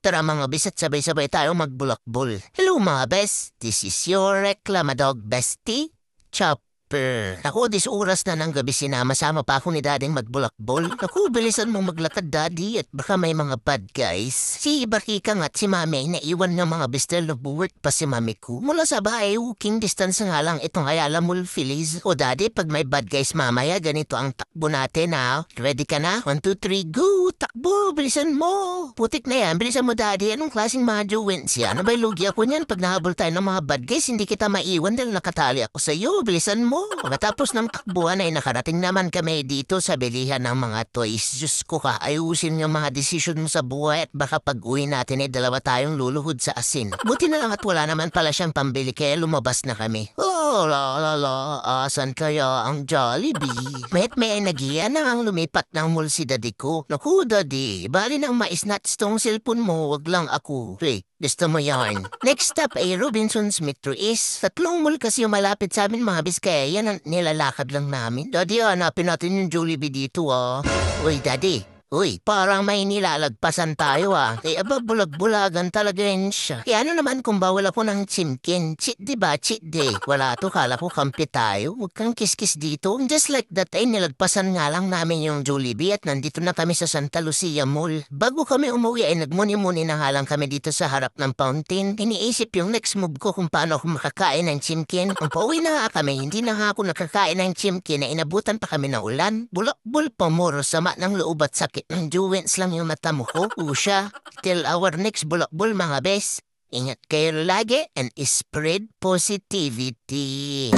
Tara mga bes at sabay-sabay tayo magbulakbol. Hello mga bes, this is your Reclamadog bestie, Chopper. Ako, dis oras na ng gabi sinama-sama pa ako ni dading magbulakbol. Ako, bilisan mo maglakad daddy at baka may mga bad guys. Si Bakikang at si mami ay naiwan ng mga bestel na buwert pa si mami ko. Mula sa bahay, walking distance nga lang itong Ayala Mall Phillies. O daddy, pag may bad guys mamaya, ganito ang takbo natin ha. Ready ka na? 1, 2, 3, go! Takbo! Bilisan mo! Putik na yan, bilisan mo daddy. Anong klaseng Majo wins yan? Ano ba'y lugi ako niyan? Pag nahabol tayo ng mga bad guys, hindi kita maiwan dahil nakatali ako sa iyo. Bilisan mo! Pagkatapos ng takbuhan ay nakarating naman kami dito sa bilihan ng mga toys. Diyos ko ka, ayusin yung mga desisyon mo sa buhay at baka pag uwi natin ay dalawa tayong luluhod sa asin. Buti na lang at wala naman pala siyang pambili kaya lumabas na kami. Oh, la, asan kaya ang Jollibee? May nagiya na ang lumipat ng mall si daddy ko. Naku daddy, bali nang ma-snatch tong cellphone mo, wag lang ako. Hey, gusto mo yarn? Next stop ay Robinson's Metro East. Tatlong mall kasi yung malapit sa amin mga bis, kaya yan ang nilalakad lang namin. Daddy, hanapin natin yung Jollibee dito ah. Uy daddy. Uy, parang may nilalagpasan tayo ah. Kaya aba bulag-bulagan talaga rin siya. Kaya ano naman kung bawal ako ng chimkin? Cheat diba? Cheat day. Wala to, kala ko kampi tayo. Huwag kang kiskis dito. Just like that ay nilagpasan nga lang namin yung Jollibee at nandito na kami sa Santa Lucia Mall. Bago kami umuwi ay nagmuni-muni na nga lang kami dito sa harap ng fountain. Iniisip yung next move ko kung paano ako makakain ng chimkin. Kung pauwi na nga kami, hindi na nga ako nakakain ng chimkin na inabutan pa kami ng ulan. Bulak-bul pa moro, sama ng loob at sakit ng juwens lang yung mata mo ko. Usya, till our next bulak-bul mga bes. Ingat kayo lagi and spread positivity.